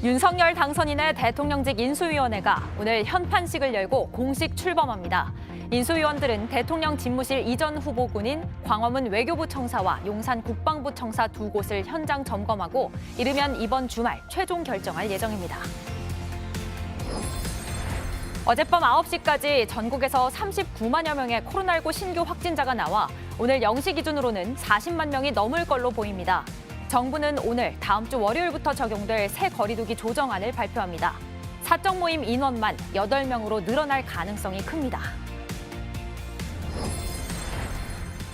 윤석열 당선인의 대통령직 인수위원회가 오늘 현판식을 열고 공식 출범합니다. 인수위원들은 대통령 집무실 이전 후보군인 광화문 외교부 청사와 용산 국방부 청사 두 곳을 현장 점검하고 이르면 이번 주말 최종 결정할 예정입니다. 어젯밤 9시까지 전국에서 39만여 명의 코로나19 신규 확진자가 나와 오늘 0시 기준으로는 40만 명이 넘을 걸로 보입니다. 정부는 오늘 다음 주 월요일부터 적용될 새 거리두기 조정안을 발표합니다. 사적 모임 인원만 8명으로 늘어날 가능성이 큽니다.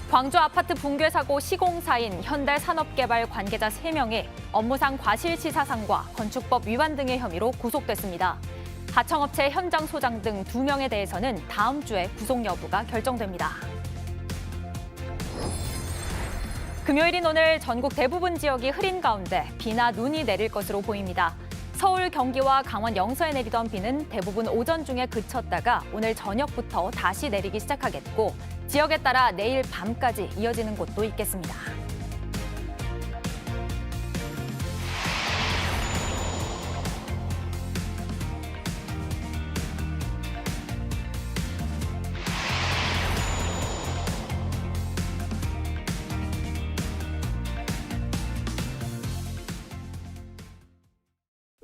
광주 아파트 붕괴 사고 시공사인 현대산업개발 관계자 3명이 업무상 과실치사상과 건축법 위반 등의 혐의로 구속됐습니다. 하청업체 현장 소장 등 2명에 대해서는 다음 주에 구속 여부가 결정됩니다. 금요일인 오늘 전국 대부분 지역이 흐린 가운데 비나 눈이 내릴 것으로 보입니다. 서울, 경기와 강원 영서에 내리던 비는 대부분 오전 중에 그쳤다가 오늘 저녁부터 다시 내리기 시작하겠고 지역에 따라 내일 밤까지 이어지는 곳도 있겠습니다.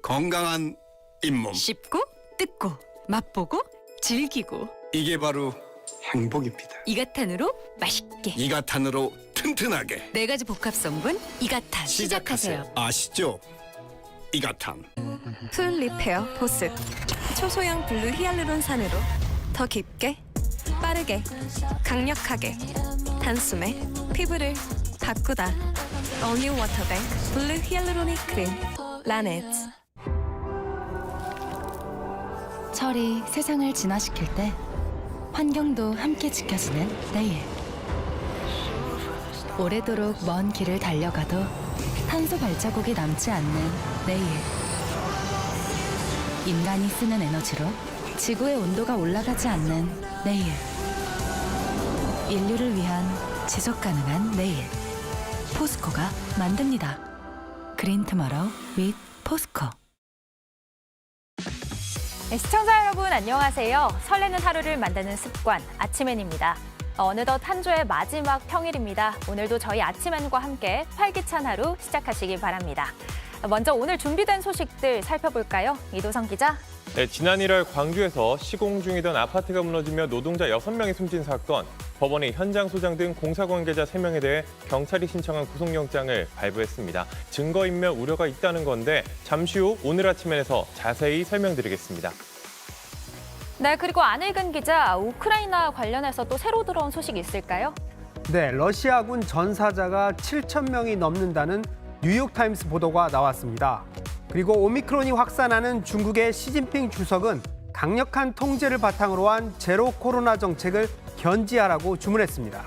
건강한 잇몸. 씹고 뜯고 맛보고 즐기고 이게 바로 행복입니다. 이가탄으로 맛있게 이가탄으로 튼튼하게 4가지 복합 성분 이가탄 시작하세요. 아시죠? 이가탄. 풀 리페어 보습 초소형 블루 히알루론산으로 더 깊게 빠르게 강력하게 단숨에 피부를 바꾸다 All New 워터뱅 블루 히알루로닉 크림 라넷. 철이 세상을 진화시킬 때 환경도 함께 지켜주는 내일. 오래도록 먼 길을 달려가도 탄소 발자국이 남지 않는 내일. 인간이 쓰는 에너지로 지구의 온도가 올라가지 않는 내일. 인류를 위한 지속 가능한 내일. 포스코가 만듭니다. 그린 투모로우 with 포스코. 네, 시청자 여러분 안녕하세요. 설레는 하루를 만드는 습관 아침엔입니다. 어느덧 한 주의 마지막 평일입니다. 오늘도 저희 아침엔과 함께 활기찬 하루 시작하시기 바랍니다. 먼저 오늘 준비된 소식들 살펴볼까요? 이도성 기자. 네, 지난 1월 광주에서 시공 중이던 아파트가 무너지며 노동자 6명이 숨진 사건. 법원이 현장 소장 등 공사 관계자 3명에 대해 경찰이 신청한 구속영장을 발부했습니다. 증거인멸 우려가 있다는 건데 잠시 후 오늘 아침엔에서 자세히 설명드리겠습니다. 네, 그리고 안일근 기자, 우크라이나 관련해서 또 새로 들어온 소식이 있을까요? 네, 러시아군 전사자가 7,000명이 넘는다는 뉴욕타임스 보도가 나왔습니다. 그리고 오미크론이 확산하는 중국의 시진핑 주석은 강력한 통제를 바탕으로 한 제로 코로나 정책을 견지하라고 주문했습니다.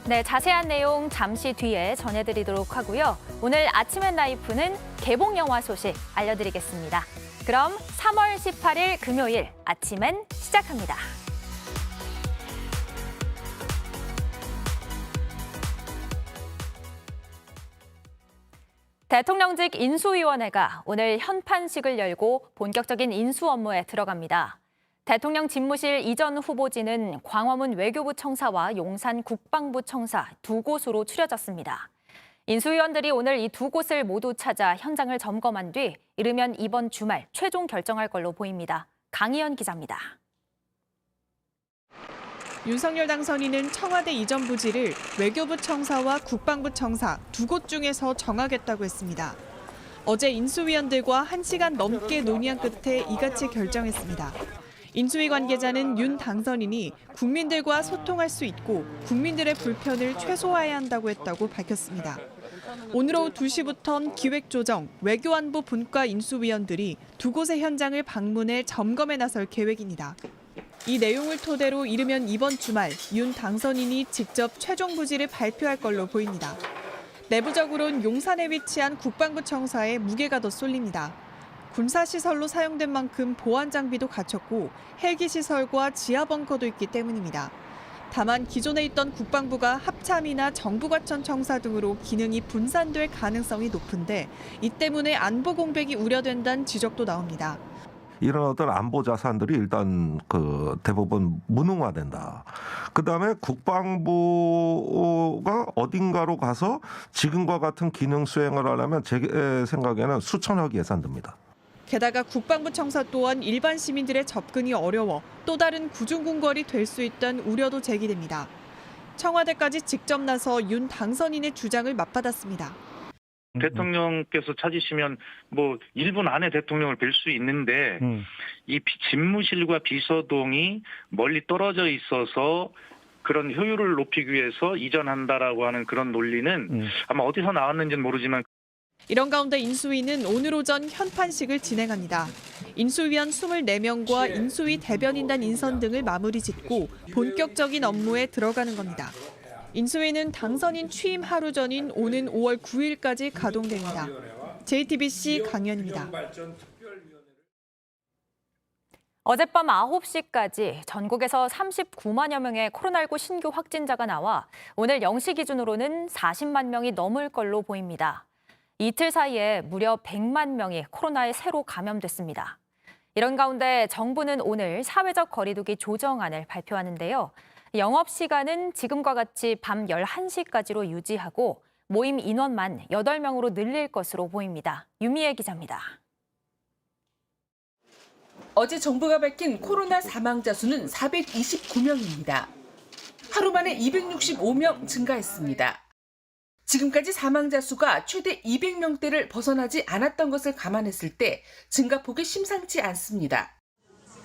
네, 자세한 내용 잠시 뒤에 전해드리도록 하고요. 오늘 아침엔 라이프는 개봉 영화 소식 알려드리겠습니다. 그럼 3월 18일 금요일 아침엔 시작합니다. 대통령직 인수위원회가 오늘 현판식을 열고 본격적인 인수 업무에 들어갑니다. 대통령 집무실 이전 후보지는 광화문 외교부 청사와 용산 국방부 청사 두 곳으로 추려졌습니다. 인수위원들이 오늘 이 두 곳을 모두 찾아 현장을 점검한 뒤 이르면 이번 주말 최종 결정할 걸로 보입니다. 강희연 기자입니다. 윤석열 당선인은 청와대 이전 부지를 외교부 청사와 국방부 청사 두 곳 중에서 정하겠다고 했습니다. 어제 인수위원들과 1시간 넘게 논의한 끝에 이같이 결정했습니다. 인수위 관계자는 윤 당선인이 국민들과 소통할 수 있고 국민들의 불편을 최소화해야 한다고 했다고 밝혔습니다. 오늘 오후 2시부터는 기획조정, 외교안보 분과 인수위원들이 두 곳의 현장을 방문해 점검에 나설 계획입니다. 이 내용을 토대로 이르면 이번 주말 윤 당선인이 직접 최종 부지를 발표할 걸로 보입니다. 내부적으로는 용산에 위치한 국방부 청사에 무게가 더 쏠립니다. 군사시설로 사용된 만큼 보안 장비도 갖췄고 헬기 시설과 지하 벙커도 있기 때문입니다. 다만 기존에 있던 국방부가 합참이나 정부과천 청사 등으로 기능이 분산될 가능성이 높은데 이 때문에 안보 공백이 우려된다는 지적도 나옵니다. 이런 어떤 안보 자산들이 일단 대부분 무능화된다. 그다음에 국방부가 어딘가로 가서 지금과 같은 기능 수행을 하려면 제 생각에는 수천억 예산 듭니다. 게다가 국방부 청사 또한 일반 시민들의 접근이 어려워 또 다른 구중궁궐이 될 수 있다는 우려도 제기됩니다. 청와대까지 직접 나서 윤 당선인의 주장을 맞받았습니다. 대통령께서 찾으시면 뭐 1분 안에 대통령을 뵐 수 있는데 이 집무실과 비서동이 멀리 떨어져 있어서 그런 효율을 높이기 위해서 이전한다라고 하는 그런 논리는 아마 어디서 나왔는지는 모르지만 이런 가운데 인수위는 오늘 오전 현판식을 진행합니다. 인수위원 24명과 인수위 대변인단 인선 등을 마무리 짓고 본격적인 업무에 들어가는 겁니다. 인수위는 당선인 취임 하루 전인 오는 5월 9일까지 가동됩니다. JTBC 강연입니다. 어젯밤 9시까지 전국에서 39만여 명의 코로나19 신규 확진자가 나와 오늘 0시 기준으로는 40만 명이 넘을 걸로 보입니다. 이틀 사이에 무려 100만 명이 코로나에 새로 감염됐습니다. 이런 가운데 정부는 오늘 사회적 거리두기 조정안을 발표하는데요. 영업시간은 지금과 같이 밤 11시까지로 유지하고 모임 인원만 8명으로 늘릴 것으로 보입니다. 유미애 기자입니다. 어제 정부가 밝힌 코로나 사망자 수는 429명입니다. 하루 만에 265명 증가했습니다. 지금까지 사망자 수가 최대 200명대를 벗어나지 않았던 것을 감안했을 때 증가폭이 심상치 않습니다.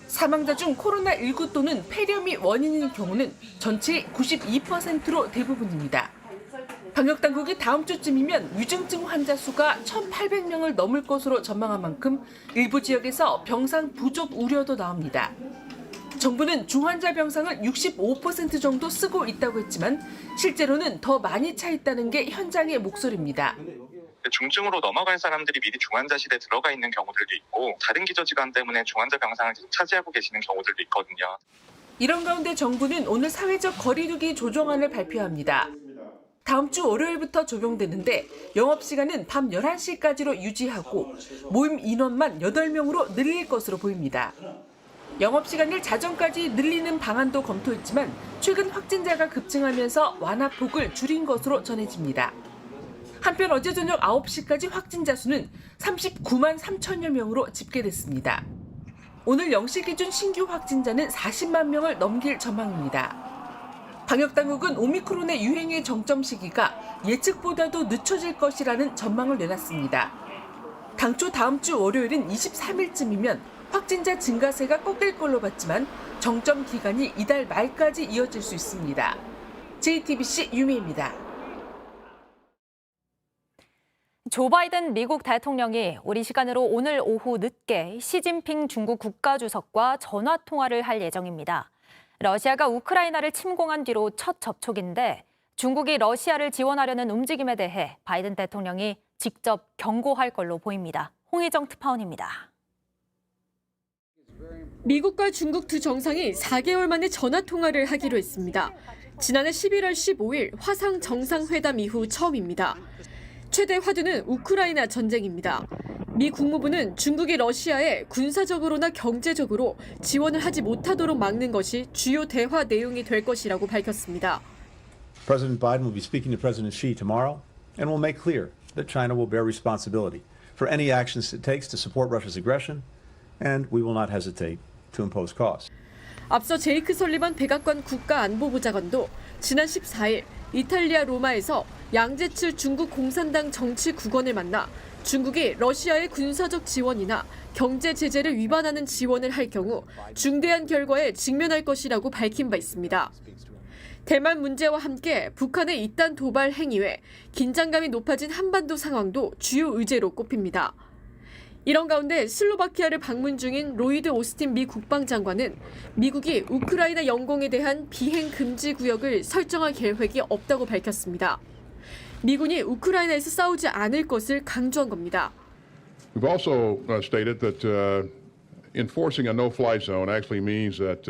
사망자 중 코로나19 또는 폐렴이 원인인 경우는 전체의 92%로 대부분입니다. 방역당국이 다음 주쯤이면 위중증 환자 수가 1,800명을 넘을 것으로 전망한 만큼 일부 지역에서 병상 부족 우려도 나옵니다. 정부는 중환자 병상을 65% 정도 쓰고 있다고 했지만 실제로는 더 많이 차 있다는 게 현장의 목소리입니다. 중증으로 넘어갈 사람들이 미리 중환자실에 들어가 있는 경우들도 있고 다른 기저질환 때문에 중환자 병상을 계속 차지하고 계시는 경우들도 있거든요. 이런 가운데 정부는 오늘 사회적 거리두기 조정안을 발표합니다. 다음 주 월요일부터 적용되는데 영업시간은 밤 11시까지로 유지하고 모임 인원만 8명으로 늘릴 것으로 보입니다. 영업시간을 자정까지 늘리는 방안도 검토했지만 최근 확진자가 급증하면서 완화폭을 줄인 것으로 전해집니다. 한편 어제 저녁 9시까지 확진자 수는 39만 3천여 명으로 집계됐습니다. 오늘 0시 기준 신규 확진자는 40만 명을 넘길 전망입니다. 방역당국은 오미크론의 유행의 정점 시기가 예측보다도 늦춰질 것이라는 전망을 내놨습니다. 당초 다음 주 월요일은 23일쯤이면 확진자 증가세가 꺾일 걸로 봤지만 정점 기간이 이달 말까지 이어질 수 있습니다. JTBC 유미입니다. 조 바이든 미국 대통령이 우리 시간으로 오늘 오후 늦게 시진핑 중국 국가주석과 전화 통화를 할 예정입니다. 러시아가 우크라이나를 침공한 뒤로 첫 접촉인데 중국이 러시아를 지원하려는 움직임에 대해 바이든 대통령이 직접 경고할 걸로 보입니다. 홍희정 특파원입니다. 미국과 중국 두 정상이 4개월 만에 전화 통화를 하기로 했습니다. 지난해 11월 15일 화상 정상회담 이후 처음입니다. 최대 화두는 우크라이나 전쟁입니다. 미 국무부는 중국이 러시아에 군사적으로나 경제적으로 지원을 하지 못하도록 막는 것이 주요 대화 내용이 될 것이라고 밝혔습니다. President Biden will be speaking to President Xi tomorrow and will make clear that China will bear responsibility for any actions it takes to support Russia's aggression, and we will not hesitate to impose costs. 앞서 제이크 설리반 백악관 국가안보보좌관도 지난 14일 이탈리아 로마에서 양제칠 중국 공산당 정치 국원을 만나 중국이 러시아의 군사적 지원이나 경제 제재를 위반하는 지원을 할 경우 중대한 결과에 직면할 것이라고 밝힌 바 있습니다. 대만 문제와 함께 북한의 이딴 도발 행위 외 긴장감이 높아진 한반도 상황도 주요 의제로 꼽힙니다. 이런 가운데 슬로바키아를 방문 중인 로이드 오스틴 미 국방장관은 미국이 우크라이나 영공에 대한 비행 금지 구역을 설정할 계획이 없다고 밝혔습니다. 미군이 우크라이나에서 싸우지 않을 것을 강조한 겁니다. We've also stated that enforcing a no-fly zone actually means that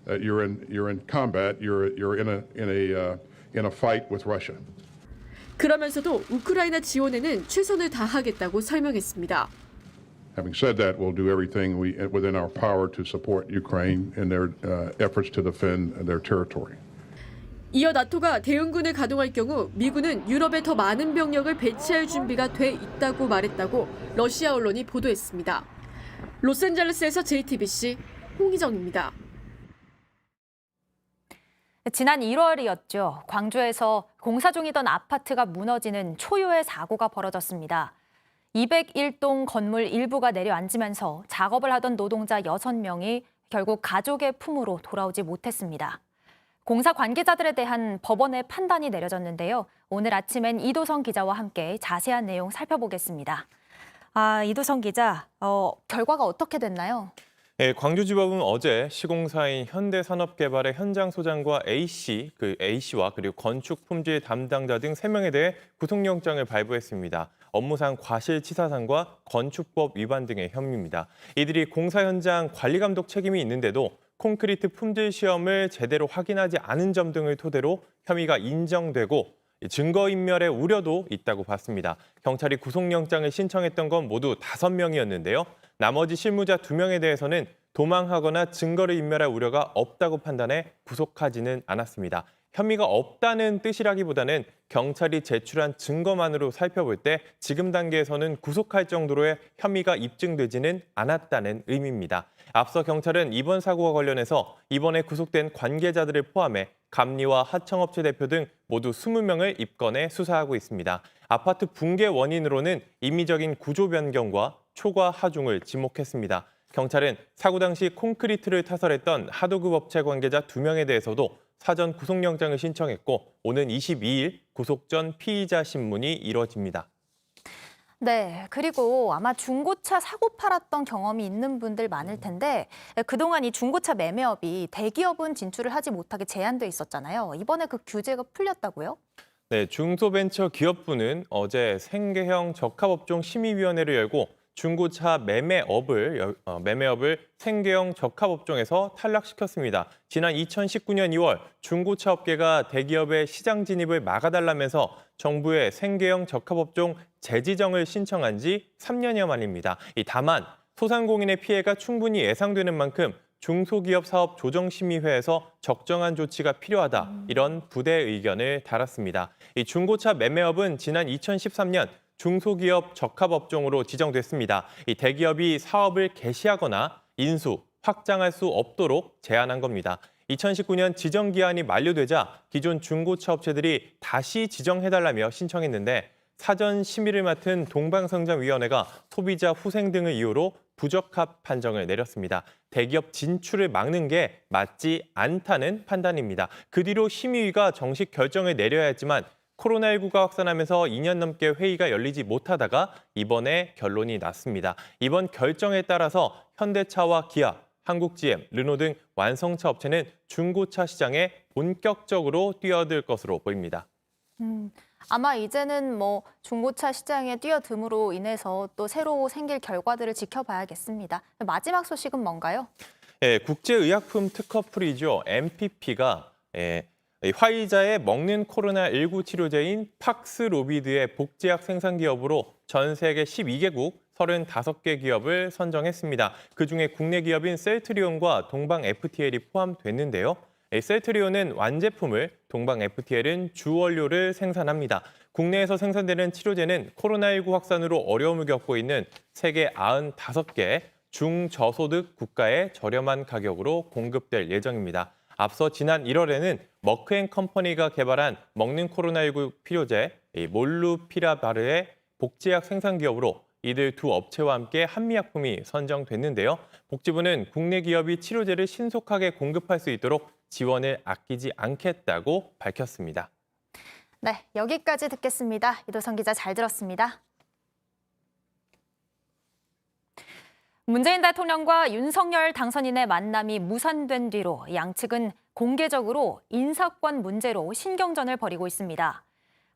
you're in combat. You're in a fight with Russia. 그러면서도 우크라이나 지원에는 최선을 다하겠다고 설명했습니다. Having said that, we'll do everything within our power to support Ukraine in their efforts to defend their territory. 이어 나토가 대응군을 가동할 경우 미군은 유럽에 더 많은 병력을 배치할 준비가 돼 있다고 말했다고 러시아 언론이 보도했습니다. 로스앤젤레스에서 JTBC 홍희정입니다. 지난 1월이었죠. 광주에서 공사 중이던 아파트가 무너지는 초유의 사고가 벌어졌습니다. 201동 건물 일부가 내려앉으면서 작업을 하던 노동자 6명이 결국 가족의 품으로 돌아오지 못했습니다. 공사 관계자들에 대한 법원의 판단이 내려졌는데요. 오늘 아침엔 이도성 기자와 함께 자세한 내용 살펴보겠습니다. 이도성 기자, 결과가 어떻게 됐나요? 네, 광주지법은 어제 시공사인 현대산업개발의 현장 소장과 A씨와 그리고 건축품질 담당자 등 3명에 대해 구속영장을 발부했습니다. 업무상 과실치사상과 건축법 위반 등의 혐의입니다. 이들이 공사 현장 관리감독 책임이 있는데도 콘크리트 품질 시험을 제대로 확인하지 않은 점 등을 토대로 혐의가 인정되고 증거인멸의 우려도 있다고 봤습니다. 경찰이 구속영장을 신청했던 건 모두 5명이었는데요. 나머지 실무자 2명에 대해서는 도망하거나 증거를 인멸할 우려가 없다고 판단해 구속하지는 않았습니다. 혐의가 없다는 뜻이라기보다는 경찰이 제출한 증거만으로 살펴볼 때 지금 단계에서는 구속할 정도로의 혐의가 입증되지는 않았다는 의미입니다. 앞서 경찰은 이번 사고와 관련해서 이번에 구속된 관계자들을 포함해 감리와 하청업체 대표 등 모두 20명을 입건해 수사하고 있습니다. 아파트 붕괴 원인으로는 임의적인 구조 변경과 초과 하중을 지목했습니다. 경찰은 사고 당시 콘크리트를 타설했던 하도급 업체 관계자 2명에 대해서도 사전 구속영장을 신청했고 오는 22일 구속 전 피의자 신문이 이뤄집니다. 네, 그리고 아마 중고차 사고 팔았던 경험이 있는 분들 많을 텐데 그동안 이 중고차 매매업이 대기업은 진출을 하지 못하게 제한돼 있었잖아요. 이번에 그 규제가 풀렸다고요? 네, 중소벤처기업부는 어제 생계형 적합업종 심의위원회를 열고 중고차 매매업을 생계형 적합업종에서 탈락시켰습니다. 지난 2019년 2월 중고차 업계가 대기업의 시장 진입을 막아달라면서 정부에 생계형 적합업종 재지정을 신청한 지 3년여 만입니다. 다만 소상공인의 피해가 충분히 예상되는 만큼 중소기업 사업 조정심의회에서 적정한 조치가 필요하다 이런 부대 의견을 달았습니다. 이 중고차 매매업은 지난 2013년 중소기업 적합업종으로 지정됐습니다. 이 대기업이 사업을 개시하거나 인수, 확장할 수 없도록 제한한 겁니다. 2019년 지정 기한이 만료되자 기존 중고차 업체들이 다시 지정해달라며 신청했는데 사전 심의를 맡은 동방성장위원회가 소비자 후생 등을 이유로 부적합 판정을 내렸습니다. 대기업 진출을 막는 게 맞지 않다는 판단입니다. 그 뒤로 심의위가 정식 결정을 내려야 했지만 코로나19가 확산하면서 2년 넘게 회의가 열리지 못하다가 이번에 결론이 났습니다. 이번 결정에 따라서 현대차와 기아, 한국GM, 르노 등 완성차 업체는 중고차 시장에 본격적으로 뛰어들 것으로 보입니다. 아마 이제는 중고차 시장에 뛰어듦으로 인해서 또 새로 생길 결과들을 지켜봐야겠습니다. 마지막 소식은 뭔가요? 네, 국제의약품 특허풀이죠. MPP가 화이자의 먹는 코로나19 치료제인 팍스로비드의 복제약 생산 기업으로 전 세계 12개국 35개 기업을 선정했습니다. 그중에 국내 기업인 셀트리온과 동방FTL이 포함됐는데요. 셀트리온은 완제품을, 동방FTL은 주원료를 생산합니다. 국내에서 생산되는 치료제는 코로나19 확산으로 어려움을 겪고 있는 세계 95개 중저소득 국가에 저렴한 가격으로 공급될 예정입니다. 앞서 지난 1월에는 머크앤컴퍼니가 개발한 먹는 코로나19 필요제 몰루피라바르의 복제약 생산 기업으로 이들 두 업체와 함께 한미약품이 선정됐는데요. 복지부는 국내 기업이 치료제를 신속하게 공급할 수 있도록 지원을 아끼지 않겠다고 밝혔습니다. 네, 여기까지 듣겠습니다. 이도성 기자 잘 들었습니다. 문재인 대통령과 윤석열 당선인의 만남이 무산된 뒤로 양측은 공개적으로 인사권 문제로 신경전을 벌이고 있습니다.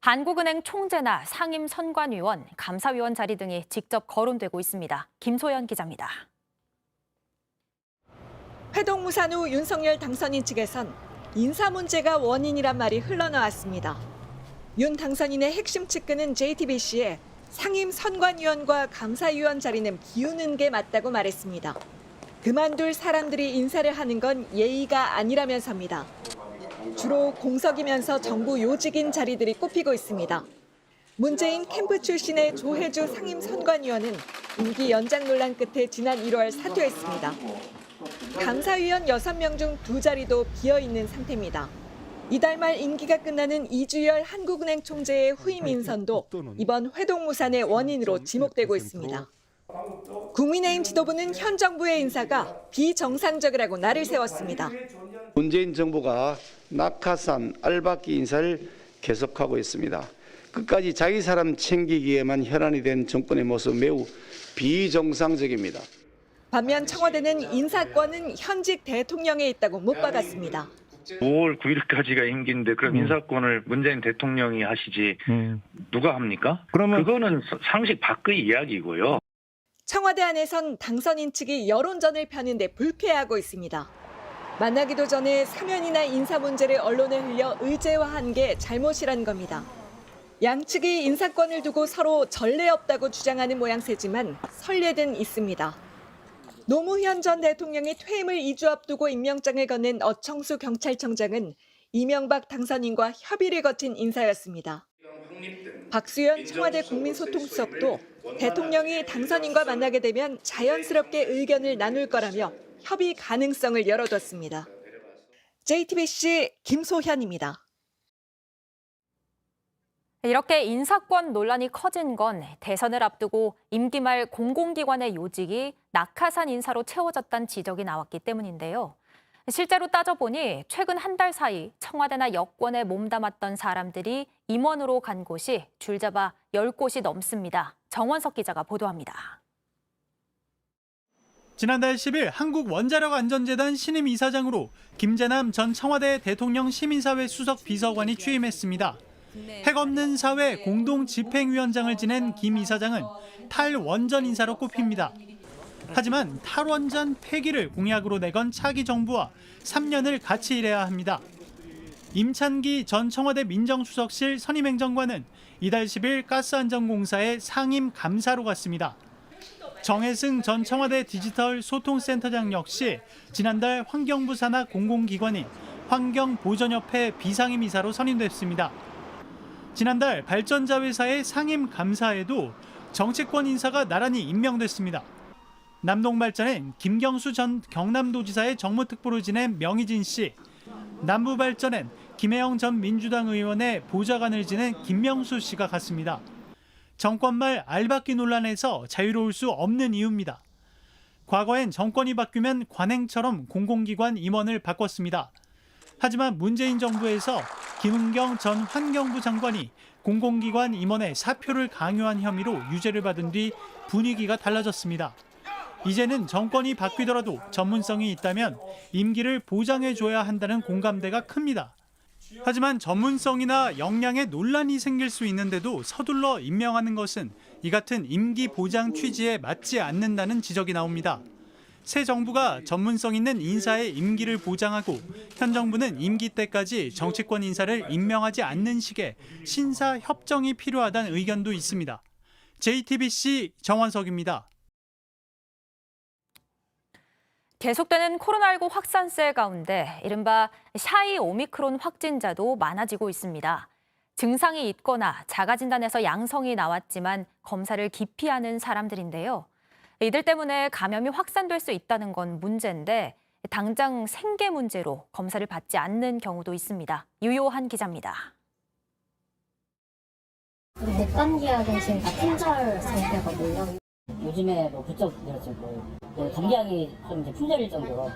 한국은행 총재나 상임 선관위원, 감사위원 자리 등이 직접 거론되고 있습니다. 김소연 기자입니다. 회동무산 후 윤석열 당선인 측에선 인사 문제가 원인이란 말이 흘러나왔습니다. 윤 당선인의 핵심 측근은 JTBC에 상임 선관위원과 감사위원 자리는 비우는 게 맞다고 말했습니다. 그만둘 사람들이 인사를 하는 건 예의가 아니라면서입니다. 주로 공석이면서 정부 요직인 자리들이 꼽히고 있습니다. 문재인 캠프 출신의 조혜주 상임 선관위원은 임기 연장 논란 끝에 지난 1월 사퇴했습니다. 감사위원 6명 중 2자리도 비어있는 상태입니다. 이달 말 임기가 끝나는 이주열 한국은행 총재의 후임 인선도 이번 회동무산의 원인으로 지목되고 있습니다. 국민의힘 지도부는 현 정부의 인사가 비정상적이라고 날을 세웠습니다. 문재인 정부가 낙하산 알박기 인사를 계속하고 있습니다. 끝까지 자기 사람 챙기기에만 혈안이 된 정권의 모습 매우 비정상적입니다. 반면 청와대는 인사권은 현직 대통령에 있다고 못 박았습니다. 5월 9일까지가 임기인데 그럼 인사권을 문재인 대통령이 하시지 누가 합니까? 그거는 상식 밖의 이야기고요. 청와대 안에선 당선인 측이 여론전을 펴는 데 불쾌해하고 있습니다. 만나기도 전에 사면이나 인사 문제를 언론에 흘려 의제화한 게 잘못이란 겁니다. 양측이 인사권을 두고 서로 전례 없다고 주장하는 모양새지만 선례는 있습니다. 노무현 전 대통령이 퇴임을 2주 앞두고 임명장을 건넨 어청수 경찰청장은 이명박 당선인과 협의를 거친 인사였습니다. 박수현 청와대 국민소통수석도 대통령이 당선인과 만나게 되면 자연스럽게 의견을 나눌 거라며 협의 가능성을 열어뒀습니다. JTBC 김소현입니다. 이렇게 인사권 논란이 커진 건 대선을 앞두고 임기 말 공공기관의 요직이 낙하산 인사로 채워졌다는 지적이 나왔기 때문인데요. 실제로 따져보니 최근 한 달 사이 청와대나 여권에 몸담았던 사람들이 임원으로 간 곳이 줄잡아 10곳이 넘습니다. 정원석 기자가 보도합니다. 지난달 10일 한국원자력안전재단 신임 이사장으로 김재남 전 청와대 대통령 시민사회 수석 비서관이 취임했습니다. 핵 없는 사회 공동집행위원장을 지낸 김 이사장은 탈원전 인사로 꼽힙니다. 하지만 탈원전 폐기를 공약으로 내건 차기 정부와 3년을 같이 일해야 합니다. 임찬기 전 청와대 민정수석실 선임행정관은 이달 10일 가스안전공사의 상임 감사로 갔습니다. 정혜승 전 청와대 디지털 소통센터장 역시 지난달 환경부 산하 공공기관인 환경보전협회 비상임 이사로 선임됐습니다. 지난달 발전자 회사의 상임 감사에도 정치권 인사가 나란히 임명됐습니다. 남동발전엔 김경수 전 경남도지사의 정무특보를 지낸 명희진 씨, 남부발전엔 김혜영 전 민주당 의원의 보좌관을 지낸 김명수 씨가 갔습니다. 정권 말 알박기 논란에서 자유로울 수 없는 이유입니다. 과거엔 정권이 바뀌면 관행처럼 공공기관 임원을 바꿨습니다. 하지만 문재인 정부에서 김은경 전 환경부 장관이 공공기관 임원의 사표를 강요한 혐의로 유죄를 받은 뒤 분위기가 달라졌습니다. 이제는 정권이 바뀌더라도 전문성이 있다면 임기를 보장해줘야 한다는 공감대가 큽니다. 하지만 전문성이나 역량에 논란이 생길 수 있는데도 서둘러 임명하는 것은 이 같은 임기 보장 취지에 맞지 않는다는 지적이 나옵니다. 새 정부가 전문성 있는 인사의 임기를 보장하고 현 정부는 임기 때까지 정치권 인사를 임명하지 않는 식의 신사 협정이 필요하다는 의견도 있습니다. JTBC 정원석입니다. 계속되는 코로나19 확산세 가운데 이른바 샤이 오미크론 확진자도 많아지고 있습니다. 증상이 있거나 자가진단에서 양성이 나왔지만 검사를 기피하는 사람들인데요. 이들 때문에 감염이 확산될 수 있다는 건 문제인데 당장 생계 문제로 검사를 받지 않는 경우도 있습니다. 유요한 기자입니다. 목 감기약은 지금 다 품절 상태거든요. 요즘에 부쩍 감기약이 좀 이제 품절일 정도로.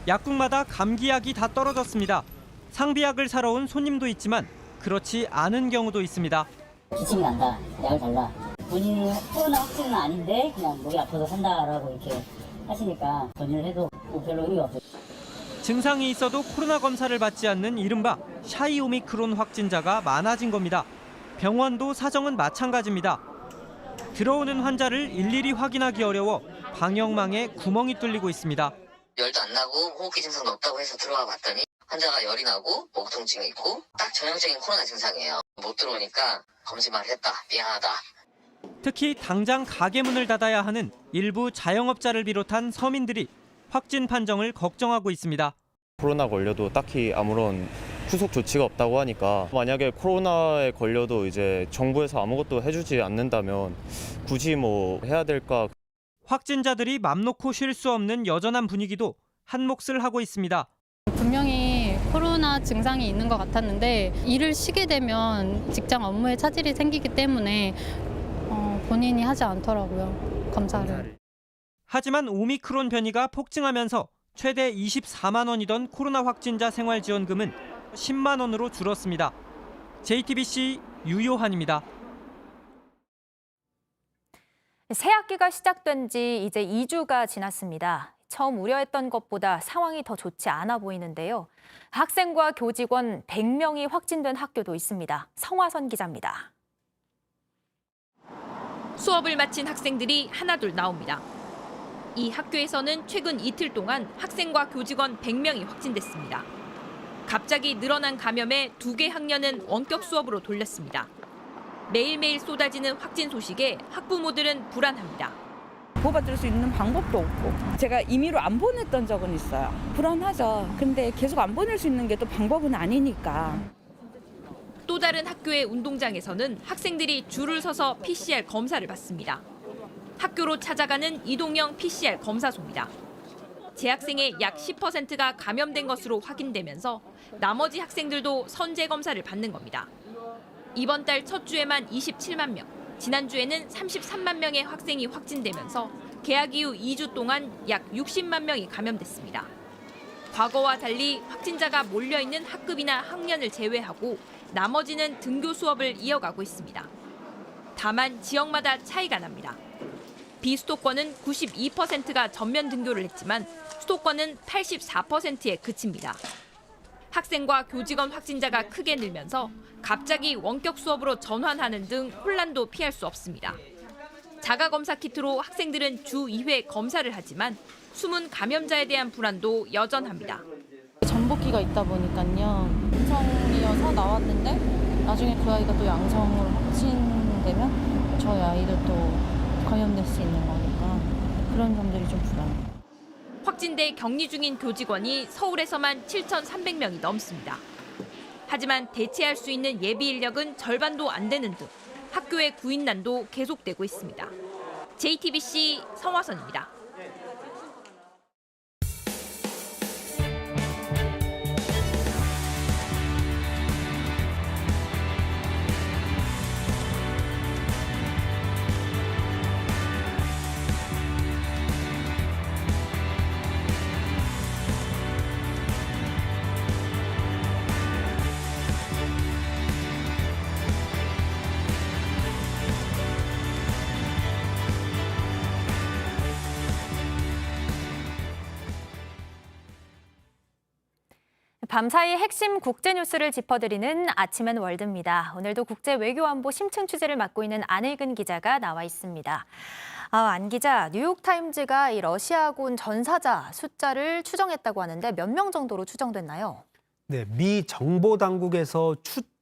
약국마다 감기약이 다 떨어졌습니다. 상비약을 사러 온 손님도 있지만 그렇지 않은 경우도 있습니다. 기침이 난다, 약을 달라. 본인은 코로나 확진은 아닌데 그냥 목이 아파서 산다라고 이렇게 하시니까 전화를 해도 별로 의미가 없어요. 증상이 있어도 코로나 검사를 받지 않는 이른바 샤이 오미크론 확진자가 많아진 겁니다. 병원도 사정은 마찬가지입니다. 들어오는 환자를 일일이 확인하기 어려워 방역망에 구멍이 뚫리고 있습니다. 열도 안 나고 호흡기 증상도 없다고 해서 들어가 봤더니 환자가 열이 나고 목 통증이 있고 딱 전형적인 코로나 증상이에요. 못 들어오니까 검진만 했다. 미안하다. 특히 당장 가게 문을 닫아야 하는 일부 자영업자를 비롯한 서민들이 확진 판정을 걱정하고 있습니다. 코로나 걸려도 딱히 아무런 후속 조치가 없다고 하니까 만약에 코로나에 걸려도 이제 정부에서 아무것도 해주지 않는다면 굳이 뭐 해야 될까. 확진자들이 맘 놓고 쉴 수 없는 여전한 분위기도 한 몫을 하고 있습니다. 분명히 코로나 증상이 있는 것 같았는데 일을 쉬게 되면 직장 업무에 차질이 생기기 때문에 본인이 하지 않더라고요, 검사를. 하지만 오미크론 변이가 폭증하면서 최대 24만 원이던 코로나 확진자 생활지원금은 10만 원으로 줄었습니다. JTBC 유요한입니다. 새 학기가 시작된 지 이제 2주가 지났습니다. 처음 우려했던 것보다 상황이 더 좋지 않아 보이는데요. 학생과 교직원 100명이 확진된 학교도 있습니다. 성화선 기자입니다. 수업을 마친 학생들이 하나둘 나옵니다. 이 학교에서는 최근 이틀 동안 학생과 교직원 100명이 확진됐습니다. 갑자기 늘어난 감염에 2개 학년은 원격 수업으로 돌렸습니다. 매일매일 쏟아지는 확진 소식에 학부모들은 불안합니다. 보호받을 수 있는 방법도 없고 제가 임의로 안 보냈던 적은 있어요. 불안하죠. 근데 계속 안 보낼 수 있는 게 또 방법은 아니니까. 또 다른 학교의 운동장에서는 학생들이 줄을 서서 PCR 검사를 받습니다. 학교로 찾아가는 이동형 PCR 검사소입니다. 재학생의 약 10%가 감염된 것으로 확인되면서 나머지 학생들도 선제 검사를 받는 겁니다. 이번 달 첫 주에만 27만 명, 지난주에는 33만 명의 학생이 확진되면서 개학 이후 2주 동안 약 60만 명이 감염됐습니다. 과거와 달리 확진자가 몰려있는 학급이나 학년을 제외하고 나머지는 등교 수업을 이어가고 있습니다. 다만 지역마다 차이가 납니다. 비수도권은 92%가 전면 등교를 했지만 수도권은 84%에 그칩니다. 학생과 교직원 확진자가 크게 늘면서 갑자기 원격 수업으로 전환하는 등 혼란도 피할 수 없습니다. 자가검사 키트로 학생들은 주 2회 검사를 하지만 숨은 감염자에 대한 불안도 여전합니다. 전복기가 있다 보니까요. 음성이어서 나왔는데 나중에 그 아이가 또 양성으로 확진되면 저희 아이들도 감염될 수 있는 거니까 그런 점들이 좀 불안해요. 확진돼 격리 중인 교직원이 서울에서만 7,300명이 넘습니다. 하지만 대체할 수 있는 예비 인력은 절반도 안 되는 등 학교의 구인난도 계속되고 있습니다. JTBC 성화선입니다. 밤사이 핵심 국제 뉴스를 짚어드리는 아침엔 월드입니다. 오늘도 국제 외교안보 심층 취재를 맡고 있는 안일근 기자가 나와 있습니다. 안 기자, 뉴욕타임즈가 이 러시아군 전사자 숫자를 추정했다고 하는데 몇 명 정도로 추정됐나요? 네, 미 정보 당국에서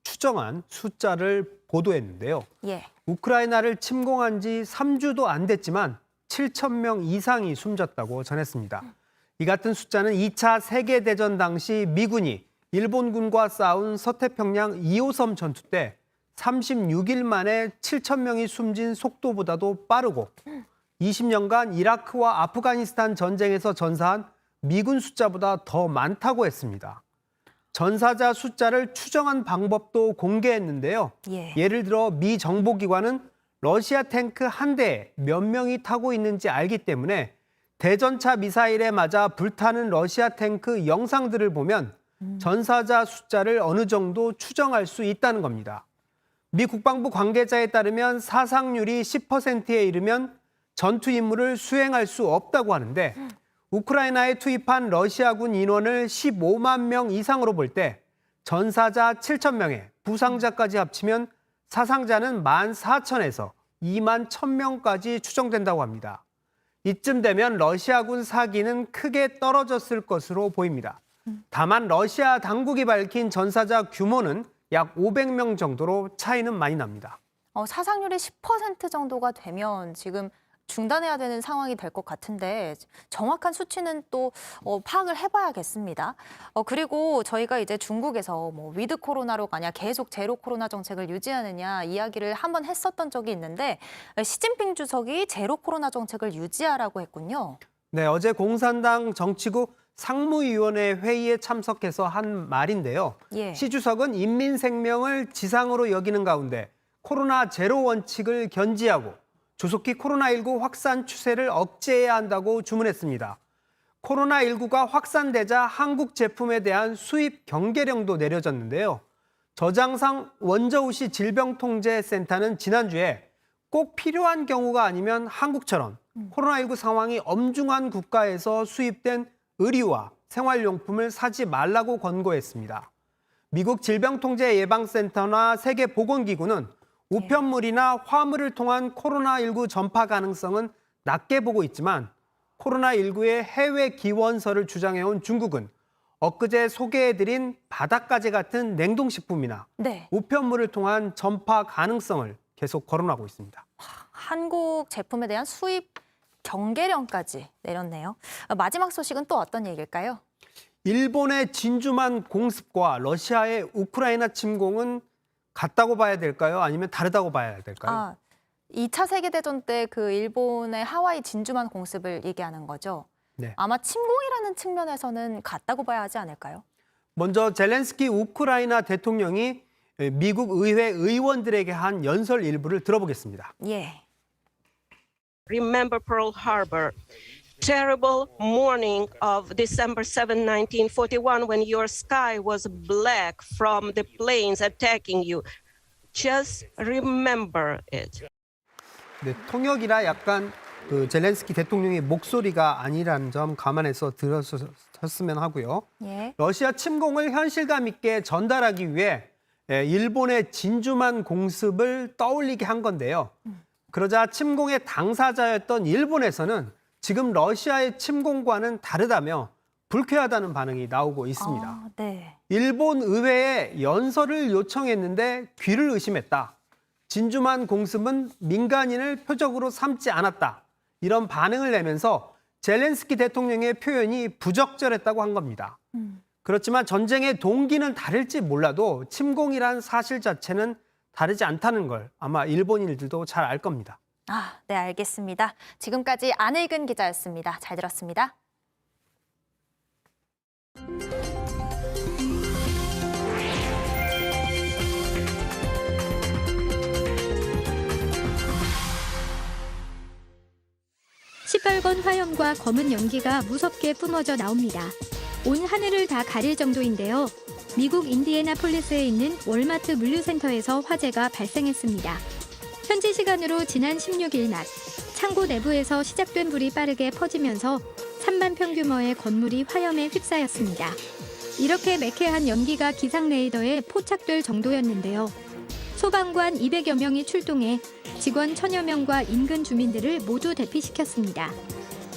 추정한 숫자를 보도했는데요. 예. 우크라이나를 침공한 지 3주도 안 됐지만 7,000명 이상이 숨졌다고 전했습니다. 이 같은 숫자는 2차 세계대전 당시 미군이 일본군과 싸운 서태평양 2호섬 전투 때 36일 만에 7,000명이 숨진 속도보다도 빠르고 20년간 이라크와 아프가니스탄 전쟁에서 전사한 미군 숫자보다 더 많다고 했습니다. 전사자 숫자를 추정한 방법도 공개했는데요. 예를 들어 미 정보기관은 러시아 탱크 한 대에 몇 명이 타고 있는지 알기 때문에 대전차 미사일에 맞아 불타는 러시아 탱크 영상들을 보면 전사자 숫자를 어느 정도 추정할 수 있다는 겁니다. 미 국방부 관계자에 따르면 사상률이 10%에 이르면 전투 임무를 수행할 수 없다고 하는데 우크라이나에 투입한 러시아군 인원을 15만 명 이상으로 볼 때 전사자 7,000명에 부상자까지 합치면 사상자는 14,000에서 2만 1,000명까지 추정된다고 합니다. 이쯤 되면 러시아군 사기는 크게 떨어졌을 것으로 보입니다. 다만 러시아 당국이 밝힌 전사자 규모는 약 500명 정도로 차이는 많이 납니다. 사상률이 10% 정도가 되면 지금 중단해야 되는 상황이 될 것 같은데 정확한 수치는 또 파악을 해봐야겠습니다. 그리고 저희가 이제 중국에서 뭐 위드 코로나로 가냐 계속 제로 코로나 정책을 유지하느냐 이야기를 한번 했었던 적이 있는데 시진핑 주석이 제로 코로나 정책을 유지하라고 했군요. 네, 어제 공산당 정치국 상무위원회 회의에 참석해서 한 말인데요. 예. 시 주석은 인민 생명을 지상으로 여기는 가운데 코로나 제로 원칙을 견지하고 조속히 코로나19 확산 추세를 억제해야 한다고 주문했습니다. 코로나19가 확산되자 한국 제품에 대한 수입 경계령도 내려졌는데요. 저장상 원저우시 질병통제센터는 지난주에 꼭 필요한 경우가 아니면 한국처럼 코로나19 상황이 엄중한 국가에서 수입된 의류와 생활용품을 사지 말라고 권고했습니다. 미국 질병통제예방센터나 세계보건기구는 우편물이나 화물을 통한 코로나19 전파 가능성은 낮게 보고 있지만 코로나19의 해외 기원서를 주장해온 중국은 엊그제 소개해드린 바닷가재 같은 냉동식품이나 우편물을 통한 전파 가능성을 계속 거론하고 있습니다. 한국 제품에 대한 수입 경계령까지 내렸네요. 마지막 소식은 또 어떤 얘기일까요? 일본의 진주만 공습과 러시아의 우크라이나 침공은 같다고 봐야 될까요? 아니면 다르다고 봐야 될까요? 2차 세계대전 때 그 일본의 하와이 진주만 공습을 얘기하는 거죠. 네. 아마 침공이라는 측면에서는 같다고 봐야 하지 않을까요? 먼저 젤렌스키 우크라이나 대통령이 미국 의회 의원들에게 한 연설 일부를 들어보겠습니다. 예. Remember Pearl Harbor. Terrible morning of December 7, 1941, when your sky was black from the planes attacking you. Just remember it. 네, 통역이라 약간 그 젤렌스키 대통령의 목소리가 아니라는 점 감안해서 들으셨으면 하고요. 예. 러시아 침공을 현실감 있게 전달하기 위해 일본의 진주만 공습을 떠올리게 한 건데요. 그러자 침공의 당사자였던 일본에서는 지금 러시아의 침공과는 다르다며 불쾌하다는 반응이 나오고 있습니다. 네. 일본 의회에 연설을 요청했는데 귀를 의심했다. 진주만 공습은 민간인을 표적으로 삼지 않았다. 이런 반응을 내면서 젤렌스키 대통령의 표현이 부적절했다고 한 겁니다. 그렇지만 전쟁의 동기는 다를지 몰라도 침공이란 사실 자체는 다르지 않다는 걸 아마 일본인들도 잘 알 겁니다. 네, 알겠습니다. 지금까지 안일근 기자였습니다. 잘 들었습니다. 시뻘건 화염과 검은 연기가 무섭게 뿜어져 나옵니다. 온 하늘을 다 가릴 정도인데요. 미국 인디애나폴리스에 있는 월마트 물류센터에서 화재가 발생했습니다. 현지 시간으로 지난 16일 낮, 창고 내부에서 시작된 불이 빠르게 퍼지면서 3만 평 규모의 건물이 화염에 휩싸였습니다. 이렇게 매캐한 연기가 기상 레이더에 포착될 정도였는데요. 소방관 200여 명이 출동해 직원 1000여 명과 인근 주민들을 모두 대피시켰습니다.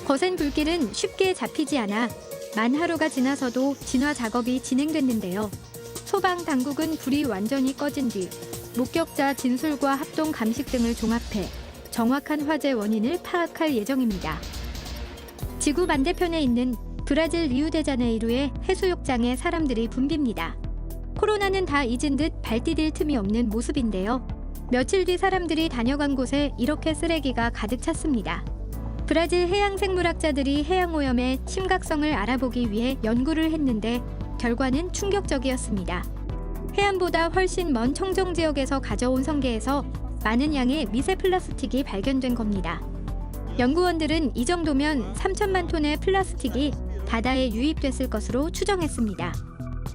거센 불길은 쉽게 잡히지 않아 만 하루가 지나서도 진화 작업이 진행됐는데요. 소방 당국은 불이 완전히 꺼진 뒤 목격자 진술과 합동 감식 등을 종합해 정확한 화재 원인을 파악할 예정입니다. 지구 반대편에 있는 브라질 리우데자네이루의 해수욕장에 사람들이 붐빕니다. 코로나는 다 잊은 듯 발디딜 틈이 없는 모습인데요. 며칠 뒤 사람들이 다녀간 곳에 이렇게 쓰레기가 가득 찼습니다. 브라질 해양생물학자들이 해양오염의 심각성을 알아보기 위해 연구를 했는데 결과는 충격적이었습니다. 해안보다 훨씬 먼 청정 지역에서 가져온 성게에서 많은 양의 미세 플라스틱이 발견된 겁니다. 연구원들은 이 정도면 3천만 톤의 플라스틱이 바다에 유입됐을 것으로 추정했습니다.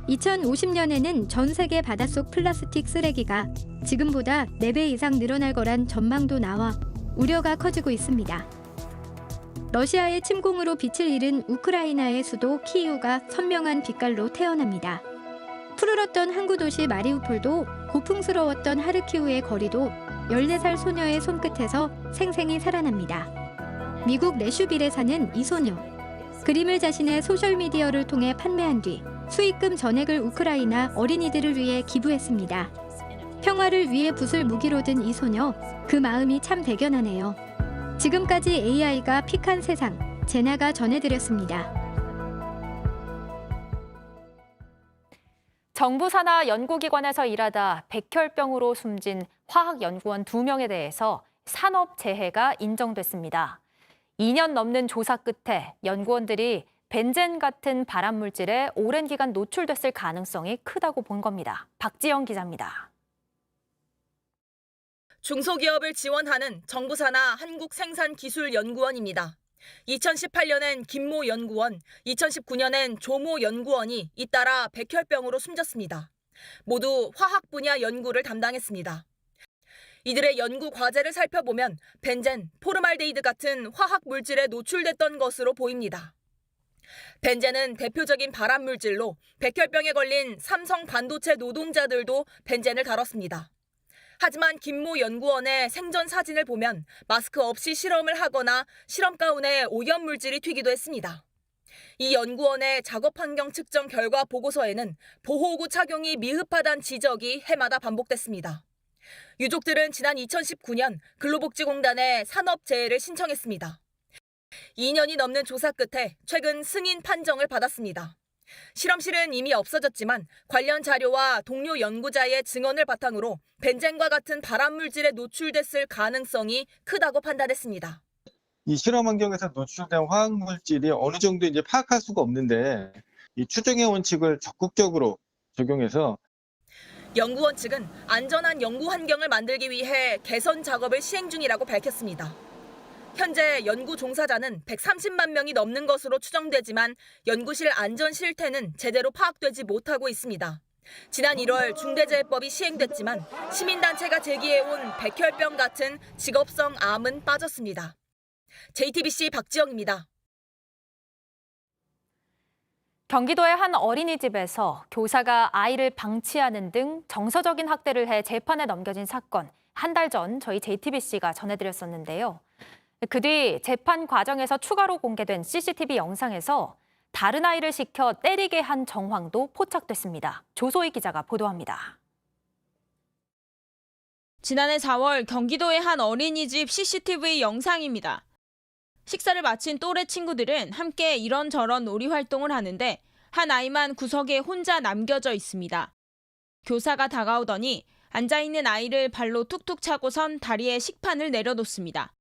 2050년에는 전 세계 바닷속 플라스틱 쓰레기가 지금보다 4배 이상 늘어날 거란 전망도 나와 우려가 커지고 있습니다. 러시아의 침공으로 빛을 잃은 우크라이나의 수도 키이우가 선명한 빛깔로 태어납니다. 푸르렀던 항구 도시 마리우폴도 고풍스러웠던 하르키우의 거리도 14살 소녀의 손끝에서 생생히 살아납니다. 미국 내슈빌에 사는 이 소녀. 그림을 자신의 소셜미디어를 통해 판매한 뒤 수익금 전액을 우크라이나 어린이들을 위해 기부했습니다. 평화를 위해 붓을 무기로 든 이 소녀, 그 마음이 참 대견하네요. 지금까지 AI가 픽한 세상, 제나가 전해드렸습니다. 정부 산하 연구기관에서 일하다 백혈병으로 숨진 화학연구원 2명에 대해서 산업재해가 인정됐습니다. 2년 넘는 조사 끝에 연구원들이 벤젠 같은 발암물질에 오랜 기간 노출됐을 가능성이 크다고 본 겁니다. 박지영 기자입니다. 중소기업을 지원하는 정부 산하 한국생산기술연구원입니다. 2018년엔 김모 연구원, 2019년엔 조모 연구원이 잇따라 백혈병으로 숨졌습니다. 모두 화학 분야 연구를 담당했습니다. 이들의 연구 과제를 살펴보면 벤젠, 포르말데히드 같은 화학 물질에 노출됐던 것으로 보입니다. 벤젠은 대표적인 발암 물질로 백혈병에 걸린 삼성 반도체 노동자들도 벤젠을 다뤘습니다. 하지만 김모 연구원의 생전 사진을 보면 마스크 없이 실험을 하거나 실험 가운에 오염 물질이 튀기도 했습니다. 이 연구원의 작업 환경 측정 결과 보고서에는 보호구 착용이 미흡하다는 지적이 해마다 반복됐습니다. 유족들은 지난 2019년 근로복지공단에 산업재해를 신청했습니다. 2년이 넘는 조사 끝에 최근 승인 판정을 받았습니다. 실험실은 이미 없어졌지만 관련 자료와 동료 연구자의 증언을 바탕으로 벤젠과 같은 발암물질에 노출됐을 가능성이 크다고 판단했습니다. 이 실험 환경에서 노출된 화학물질이 어느 정도 이제 파악할 수가 없는데 이 추정의 원칙을 적극적으로 적용해서 연구원 측은 안전한 연구 환경을 만들기 위해 개선 작업을 시행 중이라고 밝혔습니다. 현재 연구 종사자는 130만 명이 넘는 것으로 추정되지만 연구실 안전 실태는 제대로 파악되지 못하고 있습니다. 지난 1월 중대재해법이 시행됐지만 시민단체가 제기해온 백혈병 같은 직업성 암은 빠졌습니다. JTBC 박지영입니다. 경기도의 한 어린이집에서 교사가 아이를 방치하는 등 정서적인 학대를 해 재판에 넘겨진 사건, 한 달 전 저희 JTBC가 전해드렸었는데요. 그 뒤 재판 과정에서 추가로 공개된 CCTV 영상에서 다른 아이를 시켜 때리게 한 정황도 포착됐습니다. 조소희 기자가 보도합니다. 지난해 4월 경기도의 한 어린이집 CCTV 영상입니다. 식사를 마친 또래 친구들은 함께 이런저런 놀이 활동을 하는데 한 아이만 구석에 혼자 남겨져 있습니다. 교사가 다가오더니 앉아있는 아이를 발로 툭툭 차고선 다리에 식판을 내려놓습니다.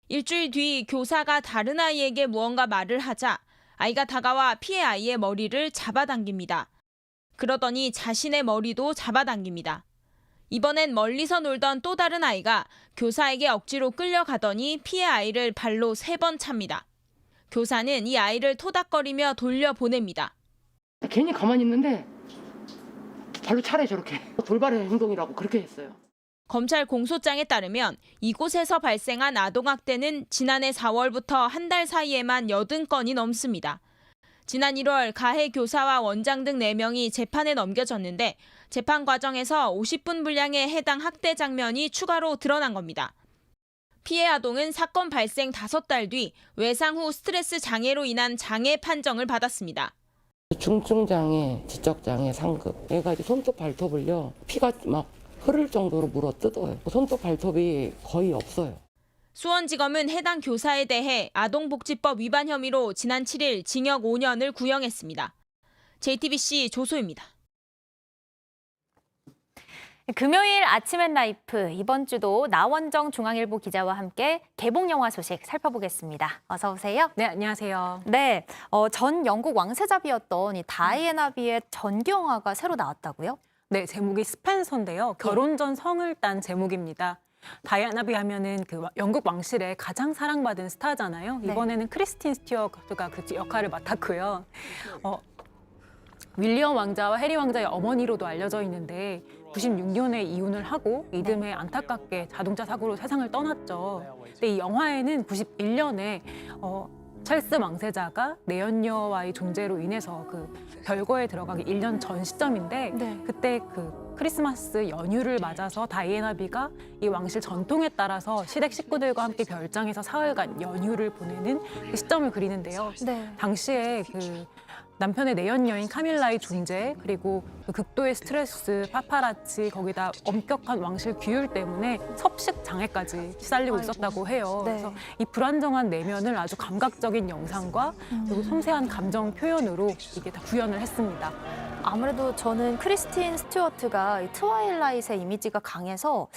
일주일 뒤 교사가 다른 아이에게 무언가 말을 하자 아이가 다가와 피해 아이의 머리를 잡아당깁니다. 그러더니 자신의 머리도 잡아당깁니다. 이번엔 멀리서 놀던 또 다른 아이가 교사에게 억지로 끌려가더니 피해 아이를 발로 3번 찹니다. 교사는 이 아이를 토닥거리며 돌려보냅니다. 괜히 가만히 있는데 발로 차래 저렇게. 돌발의 행동이라고 그렇게 했어요. 검찰 공소장에 따르면 이곳에서 발생한 아동학대는 지난해 4월부터 한 달 사이에만 80건이 넘습니다. 지난 1월 가해 교사와 원장 등 4명이 재판에 넘겨졌는데 재판 과정에서 50분 분량의 해당 학대 장면이 추가로 드러난 겁니다. 피해 아동은 사건 발생 5달 뒤 외상 후 스트레스 장애로 인한 장애 판정을 받았습니다. 중증장애, 지적장애 상급. 얘가 이제 손톱 발톱을요. 피가 막 흐를 정도로 물어뜯어요. 손톱 발톱이 거의 없어요. 수원지검은 해당 교사에 대해 아동복지법 위반 혐의로 지난 7일 징역 5년을 구형했습니다. JTBC 조소입니다. 금요일 아침엔 라이프, 이번 주도 나원정 중앙일보 기자와 함께 개봉 영화 소식 살펴보겠습니다. 어서 오세요. 네, 안녕하세요. 네, 전 영국 왕세자비였던 이 다이애나 비의 전기 영화가 새로 나왔다고요? 네, 제목이 스펜서인데요. 결혼 전 성을 딴 제목입니다. 다이애나 비 하면은 그 영국 왕실의 가장 사랑받은 스타잖아요. 네. 이번에는 크리스틴 스튜어트가 그 역할을 맡았고요. 윌리엄 왕자와 해리 왕자의 어머니로도 알려져 있는데 96년에 이혼을 하고 이듬해 안타깝게 자동차 사고로 세상을 떠났죠. 근데 이 영화에는 91년에 찰스 왕세자가 내연녀와의 존재로 인해서 그 별거에 들어가기 1년 전 시점인데 그때 그 크리스마스 연휴를 맞아서 다이애나비가 이 왕실 전통에 따라서 시댁 식구들과 함께 별장에서 사흘간 연휴를 보내는 그 시점을 그리는데요. 네. 당시에 그 남편의 내연 여인 카밀라의 존재, 그리고 그 극도의 스트레스, 파파라치, 거기다 엄격한 왕실 규율 때문에 섭식 장애까지 시달리고 있었다고 해요. 네. 그래서 이 불안정한 내면을 아주 감각적인 영상과 그리고 섬세한 감정 표현으로 이게 다 구현을 했습니다. 아무래도 저는 크리스틴 스튜어트가 이 트와일라잇의 이미지가 강해서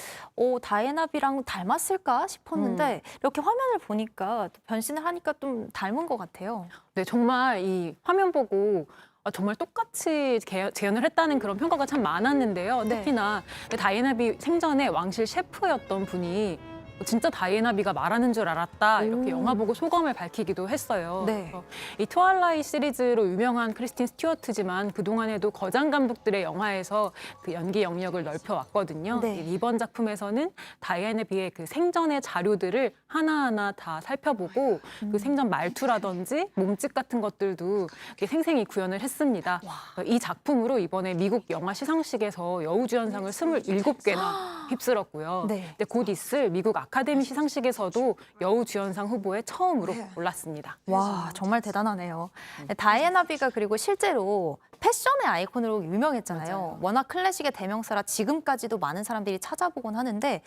다이애나비랑 닮았을까 싶었는데 이렇게 화면을 보니까 또 변신을 하니까 좀 닮은 것 같아요. 네, 정말 이 화면 보고 정말 똑같이 재현을 했다는 그런 평가가 참 많았는데요. 네. 특히나 다이애나비 생전에 왕실 셰프였던 분이 진짜 다이애나비가 말하는 줄 알았다 이렇게 영화 보고 소감을 밝히기도 했어요. 네. 그래서 이 트와일라잇 시리즈로 유명한 크리스틴 스튜어트지만 그동안에도 거장 감독들의 영화에서 그 연기 영역을 넓혀왔거든요. 네. 이번 작품에서는 다이애나비의 그 생전의 자료들을 하나하나 다 살펴보고 그 생전 말투라든지 몸짓 같은 것들도 이렇게 생생히 구현을 했습니다. 이 작품으로 이번에 미국 영화 시상식에서 여우주연상을 27개나 휩쓸었고요. 네. 근데 곧 있을 미국 아카데미 시상식에서도 여우주연상 후보에 처음으로 올랐습니다. 와, 정말 대단하네요. 다이애나비가 그리고 실제로 패션의 아이콘으로 유명했잖아요. 맞아요. 워낙 클래식의 대명사라 지금까지도 많은 사람들이 찾아보곤 하는데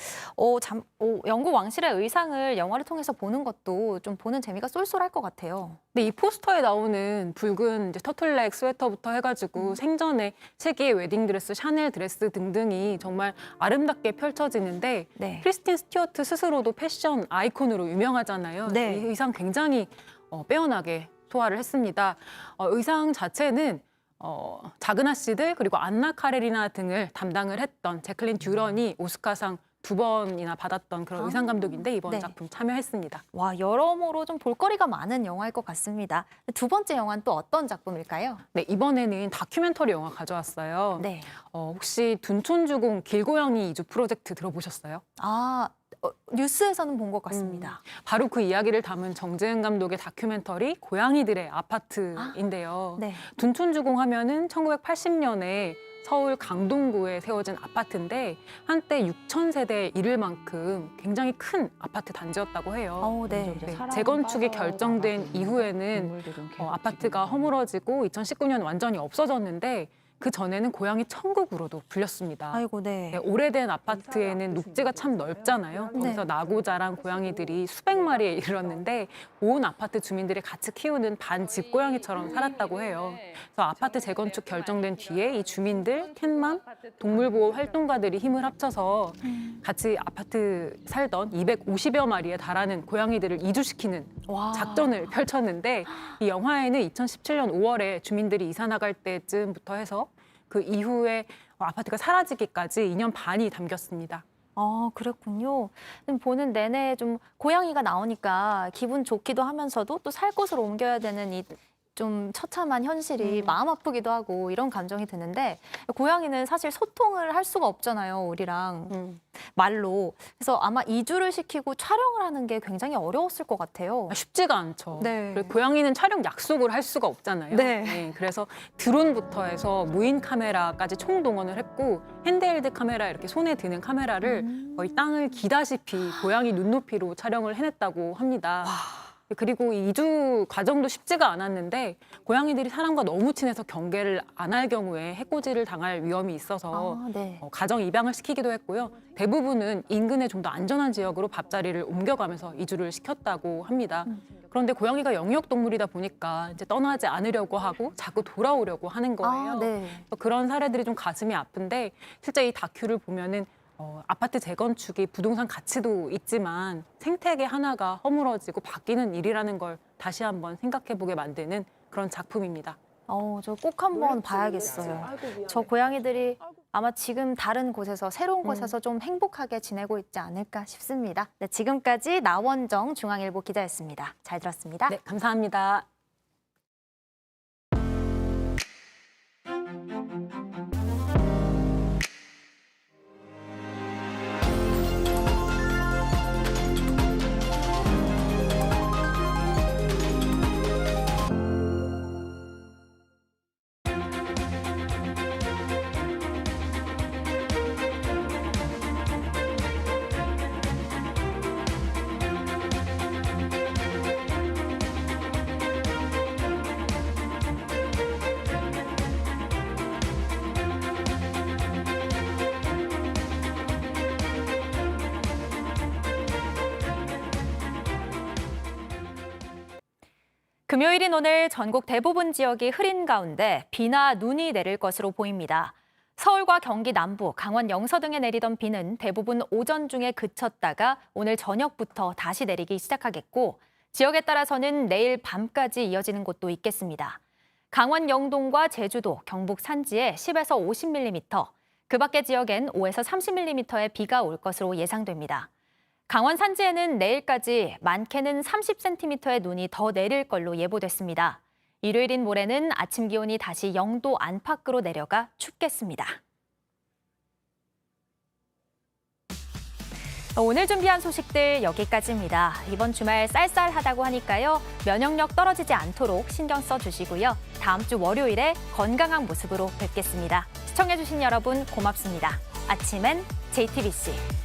영국 왕실의 의상을 영화를 통해서 보는 것도 좀 보는 재미가 쏠쏠할 것 같아요. 근데 이 포스터에 나오는 붉은 이제 터틀넥 스웨터부터 해가지고 생전에 세계의 웨딩드레스, 샤넬 드레스 등등이 정말 아름답게 펼쳐지는데 네. 크리스틴 스튜어트 스스로도 패션 아이콘으로 유명하잖아요. 네. 이 의상 굉장히 빼어나게 소화를 했습니다. 의상 자체는 작은 아씨들 그리고 안나 카레리나 등을 담당을 했던 제클린 듀런이 오스카상 2번이나 받았던 그런 의상 감독인데 이번 네. 작품 참여했습니다. 와, 여러모로 좀 볼거리가 많은 영화일 것 같습니다. 두 번째 영화는 또 어떤 작품일까요? 네, 이번에는 다큐멘터리 영화 가져왔어요. 네. 혹시 둔촌주공 길고양이 이주 프로젝트 들어보셨어요? 뉴스에서는 본 것 같습니다. 바로 그 이야기를 담은 정재은 감독의 다큐멘터리 고양이들의 아파트인데요. 네. 둔촌주공 하면은 1980년에 서울 강동구에 세워진 아파트인데 한때 6,000세대 이를 만큼 굉장히 큰 아파트 단지였다고 해요. 네. 재건축이 결정된 이후에는 아파트가 허물어지고 2019년 완전히 없어졌는데 그 전에는 고양이 천국으로도 불렸습니다. 아이고, 네. 네, 오래된 아파트에는 녹지가 참 넓잖아요. 거기서 나고 자란 고양이들이 수백 마리에 이르렀는데 온 아파트 주민들이 같이 키우는 반 집고양이처럼 살았다고 해요. 그래서 아파트 재건축 결정된 뒤에 이 주민들, 캣맘, 동물보호 활동가들이 힘을 합쳐서 같이 아파트 살던 250여 마리에 달하는 고양이들을 이주시키는 작전을 펼쳤는데 이 영화에는 2017년 5월에 주민들이 이사 나갈 때쯤부터 해서 그 이후에 아파트가 사라지기까지 2년 반이 담겼습니다. 그랬군요. 보는 내내 좀 고양이가 나오니까 기분 좋기도 하면서도 또 살 곳을 옮겨야 되는 이 좀 처참한 현실이 마음 아프기도 하고 이런 감정이 드는데 고양이는 사실 소통을 할 수가 없잖아요, 우리랑 말로. 그래서 아마 이주를 시키고 촬영을 하는 게 굉장히 어려웠을 것 같아요. 쉽지가 않죠. 네. 그리고 고양이는 촬영 약속을 할 수가 없잖아요. 네. 그래서 드론부터 해서 무인 카메라까지 총동원을 했고 핸드헬드 카메라 이렇게 손에 드는 카메라를 거의 땅을 기다시피 고양이 눈높이로 촬영을 해냈다고 합니다. 그리고 이 이주 과정도 쉽지가 않았는데 고양이들이 사람과 너무 친해서 경계를 안 할 경우에 해코지를 당할 위험이 있어서 네. 가정 입양을 시키기도 했고요. 대부분은 인근의 좀 더 안전한 지역으로 밥자리를 옮겨가면서 이주를 시켰다고 합니다. 그런데 고양이가 영역 동물이다 보니까 이제 떠나지 않으려고 하고 자꾸 돌아오려고 하는 거예요. 네. 그런 사례들이 좀 가슴이 아픈데 실제 이 다큐를 보면은 아파트 재건축이 부동산 가치도 있지만 생태계 하나가 허물어지고 바뀌는 일이라는 걸 다시 한번 생각해보게 만드는 그런 작품입니다. 저 꼭 한번 봐야겠어요. 저 고양이들이 아마 지금 다른 곳에서 새로운 곳에서 좀 행복하게 지내고 있지 않을까 싶습니다. 네, 지금까지 나원정 중앙일보 기자였습니다. 잘 들었습니다. 네, 감사합니다. 금요일인 오늘 전국 대부분 지역이 흐린 가운데 비나 눈이 내릴 것으로 보입니다. 서울과 경기 남부, 강원 영서 등에 내리던 비는 대부분 오전 중에 그쳤다가 오늘 저녁부터 다시 내리기 시작하겠고 지역에 따라서는 내일 밤까지 이어지는 곳도 있겠습니다. 강원 영동과 제주도, 경북 산지에 10에서 50mm, 그 밖의 지역엔 5에서 30mm의 비가 올 것으로 예상됩니다. 강원 산지에는 내일까지 많게는 30cm의 눈이 더 내릴 걸로 예보됐습니다. 일요일인 모레는 아침 기온이 다시 0도 안팎으로 내려가 춥겠습니다. 오늘 준비한 소식들 여기까지입니다. 이번 주말 쌀쌀하다고 하니까요. 면역력 떨어지지 않도록 신경 써주시고요. 다음 주 월요일에 건강한 모습으로 뵙겠습니다. 시청해주신 여러분 고맙습니다. 아침엔 JTBC.